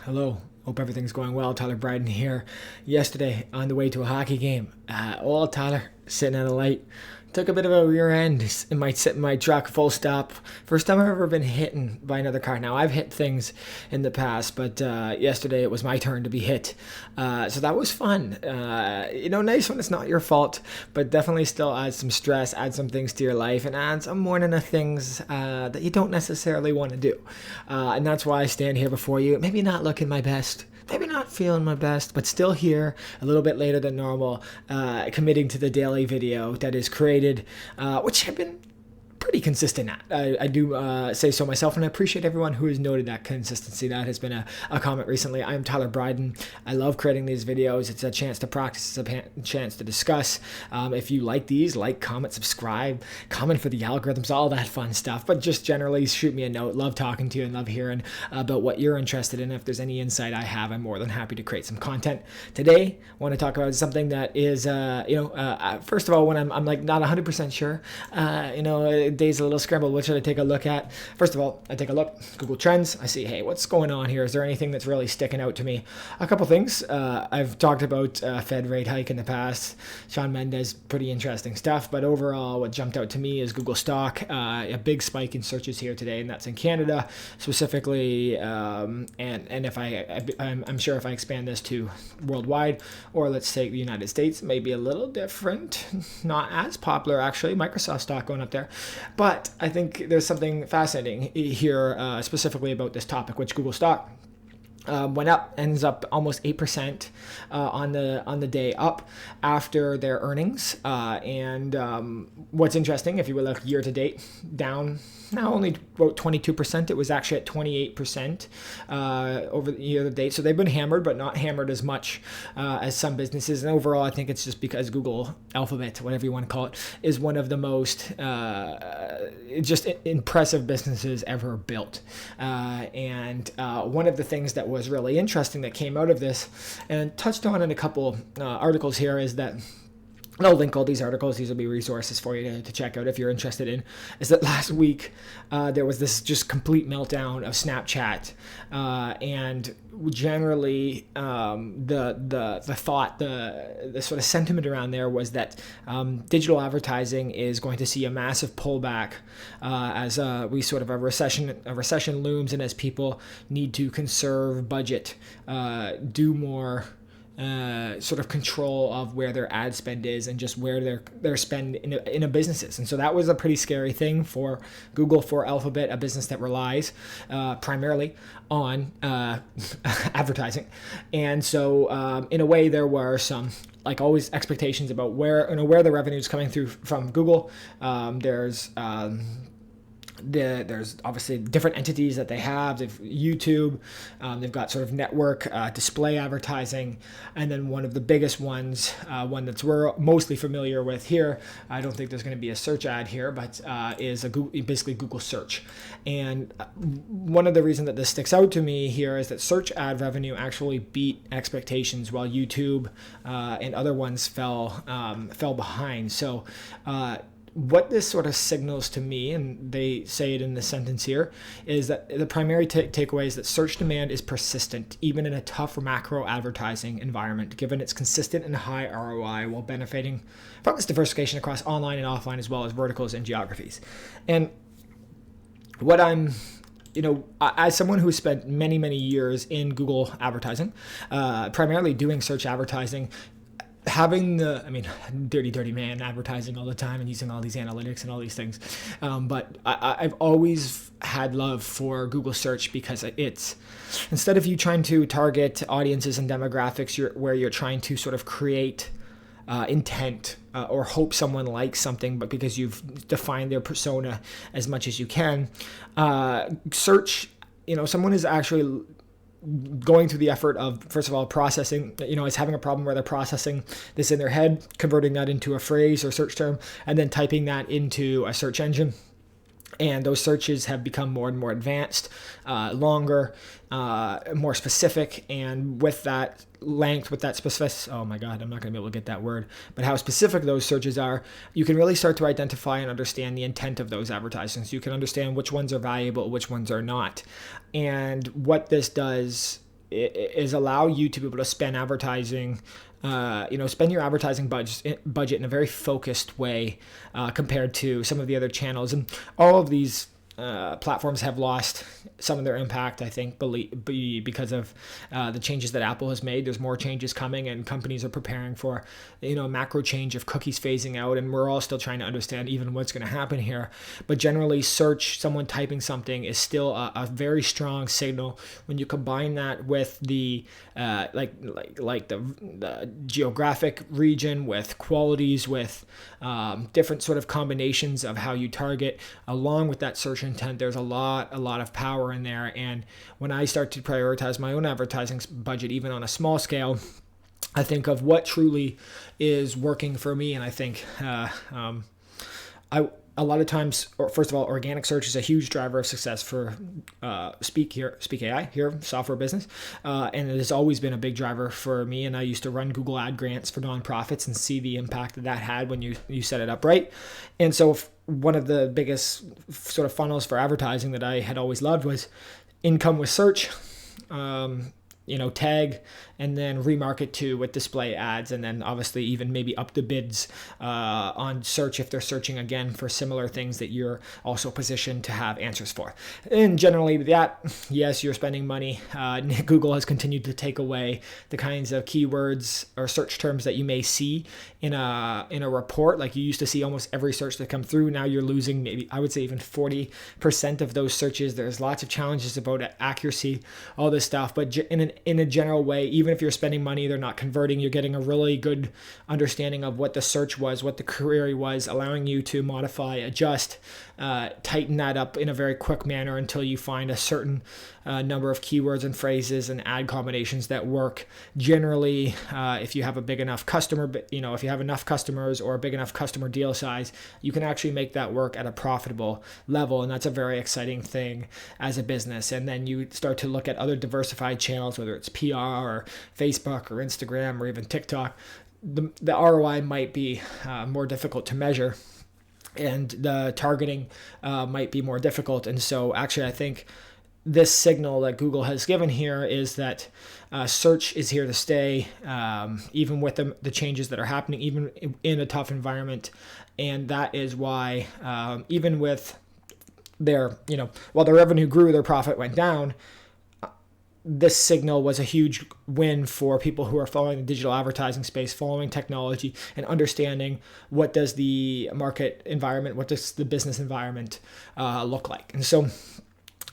Hello. Hope everything's going well. Tyler Bryden here. Yesterday, on the way to a hockey game, old Tyler sitting at a light. Took a bit of a rear end in my truck, full stop. First time I've ever been hit by another car. Now, I've hit things in the past, but yesterday it was my turn to be hit. So that was fun. Nice when it's not your fault, but definitely still adds some stress, adds some things to your life, and adds a morning of things that you don't necessarily want to do. And that's why I stand here before you, maybe not looking my best, maybe not feeling my best, but still here a little bit later than normal, committing to the daily video that is created, which I've been pretty consistent at. I do say so myself, and I appreciate everyone who has noted that consistency. That has been a comment recently. I'm Tyler Bryden. I love creating these videos. It's a chance to practice. It's a chance to discuss. If you like these, like, comment, subscribe, comment for the algorithms, all that fun stuff. But just generally shoot me a note. Love talking to you and love hearing about what you're interested in. If there's any insight I have, I'm more than happy to create some content. Today, I want to talk about something that is, first of all, when I'm like not 100% sure, day's a little scrambled. What should I take a look at? First of all, I take a look, Google Trends. I see, hey, what's going on here? Is there anything that's really sticking out to me? A couple things. I've talked about Fed rate hike in the past. Shawn Mendes, pretty interesting stuff. But overall, what jumped out to me is Google stock. A big spike in searches here today, and that's in Canada specifically. And if I'm sure if I expand this to worldwide, or let's say the United States, maybe a little different. Not as popular, actually. Microsoft stock going up there. But I think there's something fascinating here, specifically about this topic, which Google stock went up, ends up almost 8% on the day up after their earnings. What's interesting, if you will look year to date, down now only about 22%. It was actually at 28% over the year to date. So they've been hammered, but not hammered as much as some businesses. And overall, I think it's just because Google, Alphabet, whatever you want to call it, is one of the most just impressive businesses ever built. One of the things that was really interesting that came out of this, and touched on in a couple articles here, is that, and I'll link all these articles. These will be resources for you to check out if you're interested in, is that last week there was this just complete meltdown of Snapchat. And generally the thought, the sort of sentiment around there was that digital advertising is going to see a massive pullback as a recession looms, and as people need to conserve budget, do more sort of control of where their ad spend is and just where their spend in a business is. And so that was a pretty scary thing for Google, for Alphabet, a business that relies primarily on advertising. And so in a way, there were some, like always, expectations about where the revenue is coming through from Google. There's obviously different entities that they have. They've YouTube, they've got sort of network display advertising, and then one of the biggest ones, one that's we're mostly familiar with here, I don't think there's going to be a search ad here, but is basically Google search. And one of the reasons that this sticks out to me here is that search ad revenue actually beat expectations, while YouTube and other ones fell behind. So what this sort of signals to me, and they say it in the sentence here, is that the primary takeaway is that search demand is persistent, even in a tough macro advertising environment, given its consistent and high ROI, while benefiting from its diversification across online and offline, as well as verticals and geographies. And what I'm, as someone who spent many, many years in Google advertising, primarily doing search advertising, having dirty man advertising all the time and using all these analytics and all these things. But I've always had love for Google search, because it's, instead of you trying to target audiences and demographics, where you're trying to sort of create intent or hope someone likes something, but because you've defined their persona as much as you can, search, someone is actually going through the effort of, first of all, processing, is having a problem where they're processing this in their head, converting that into a phrase or search term, and then typing that into a search engine. And those searches have become more and more advanced, longer, more specific. And with that length, with that specific, oh my God, I'm not going to be able to get that word, but how specific those searches are, you can really start to identify and understand the intent of those advertisements. You can understand which ones are valuable, which ones are not. And what this does is allow you to be able to spend advertising, spend your advertising budget in a very focused way compared to some of the other channels. And all of these platforms have lost some of their impact, I think, because of the changes that Apple has made. There's more changes coming, and companies are preparing for, macro change of cookies phasing out, and we're all still trying to understand even what's going to happen here. But generally, search, someone typing something, is still a very strong signal. When you combine that with the the geographic region, with qualities, with different sort of combinations of how you target, along with that search intent, there's a lot of power in there. And when I start to prioritize my own advertising budget, even on a small scale, I think of what truly is working for me. And I think a lot of times, first of all, organic search is a huge driver of success for Speak AI, software business. And it has always been a big driver for me. And I used to run Google ad grants for nonprofits and see the impact that had when you set it up right. And so one of the biggest sort of funnels for advertising that I had always loved was income with search, tag, and then remarket to with display ads, and then obviously even maybe up the bids on search if they're searching again for similar things that you're also positioned to have answers for. And generally that, yes, you're spending money. Google has continued to take away the kinds of keywords or search terms that you may see in a report. Like you used to see almost every search that come through. Now you're losing maybe, I would say, even 40% of those searches. There's lots of challenges about accuracy, all this stuff. But in a general way, even if you're spending money, they're not converting, you're getting a really good understanding of what the search was, what the query was, allowing you to modify, adjust, tighten that up in a very quick manner until you find a certain number of keywords and phrases and ad combinations that work. Generally, if you have a big enough customer, if you have enough customers or a big enough customer deal size, you can actually make that work at a profitable level. And that's a very exciting thing as a business. And then you start to look at other diversified channels, whether it's PR or Facebook or Instagram or even TikTok. The ROI might be more difficult to measure, and the targeting might be more difficult. And so actually I think this signal that Google has given here is that search is here to stay, even with the changes that are happening, even in a tough environment. And that is why even with their, while their revenue grew, their profit went down. This signal was a huge win for people who are following the digital advertising space, following technology, and understanding what does the market environment, what does the business environment look like. And so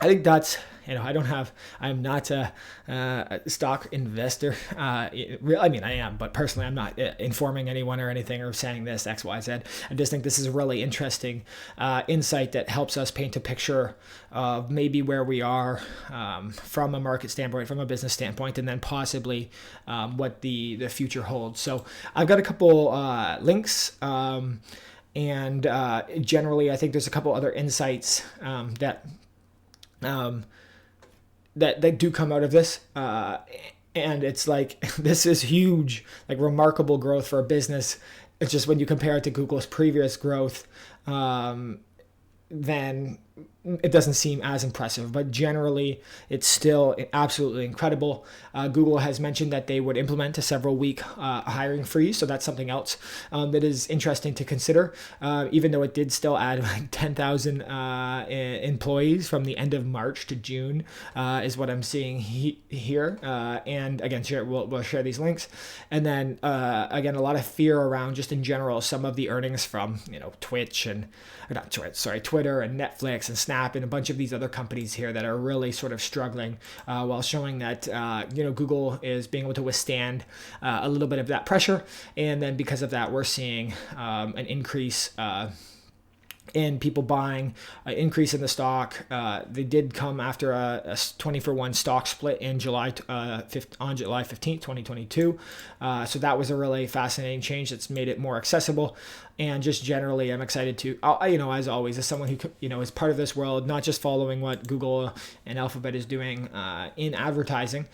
I think that's, I'm not a stock investor. I am, but personally, I'm not informing anyone or anything or saying this X, Y, Z. I just think this is a really interesting insight that helps us paint a picture of maybe where we are from a market standpoint, from a business standpoint, and then possibly what the future holds. So I've got a couple links. And generally, I think there's a couple other insights that do come out of this. And it's like, this is huge, like remarkable growth for a business. It's just when you compare it to Google's previous growth, then it doesn't seem as impressive, but generally it's still absolutely incredible. Google has mentioned that they would implement a several-week hiring freeze, so that's something else that is interesting to consider. Even though it did still add like 10,000 employees from the end of March to June, is what I'm seeing here. And again, we'll share these links. And then again, a lot of fear around just in general some of the earnings from Twitter and Netflix and Snap and a bunch of these other companies here that are really sort of struggling, while showing that Google is being able to withstand a little bit of that pressure. And then because of that, we're seeing an increase in people buying, an increase in the stock. They did come after a 20-for-1 stock split in July 15th, 2022. So that was a really fascinating change that's made it more accessible. And just generally, I'm excited to, as always, as someone who, is part of this world, not just following what Google and Alphabet is doing in advertising,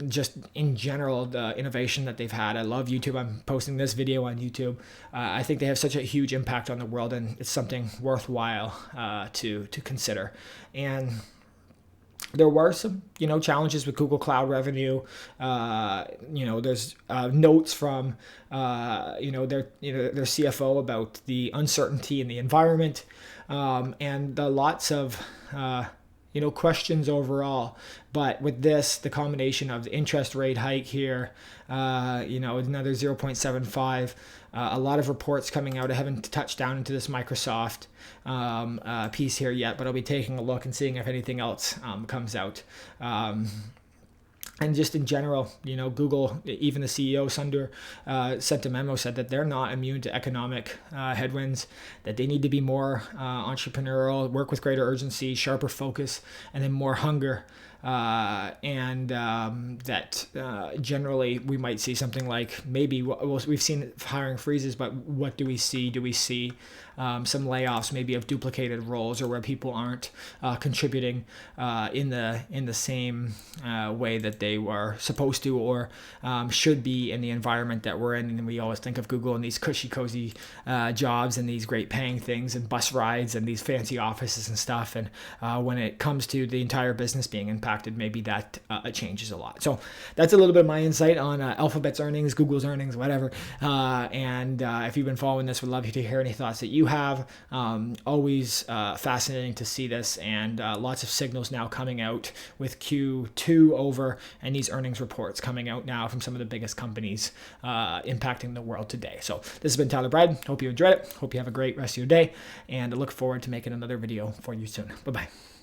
just in general, the innovation that they've had. I love YouTube. I'm posting this video on YouTube. I think they have such a huge impact on the world, and it's something worthwhile to consider. And there were some, challenges with Google Cloud revenue. There's notes from, their CFO about the uncertainty in the environment, and lots of, questions overall. But with this, the combination of the interest rate hike here, another 0.75, a lot of reports coming out. I haven't touched down into this Microsoft piece here yet, but I'll be taking a look and seeing if anything else comes out. And just in general, Google, even the CEO, Sundar, sent a memo, said that they're not immune to economic headwinds, that they need to be more entrepreneurial, work with greater urgency, sharper focus, and then more hunger. That generally we might see something like, maybe we've seen hiring freezes, but what do we see? Do we see some layoffs, maybe of duplicated roles, or where people aren't contributing in the same way that they were supposed to or should be in the environment that we're in? And we always think of Google and these cushy, cozy jobs and these great paying things and bus rides and these fancy offices and stuff. And when it comes to the entire business being impacted, maybe that changes a lot. So that's a little bit of my insight on Alphabet's earnings, Google's earnings, whatever. If you've been following this, would love you to hear any thoughts that you have. Always fascinating to see this, and lots of signals now coming out with Q2 over, and these earnings reports coming out now from some of the biggest companies impacting the world today. So this has been Tyler Bryden. Hope you enjoyed it. Hope you have a great rest of your day, and I look forward to making another video for you soon. Bye-bye.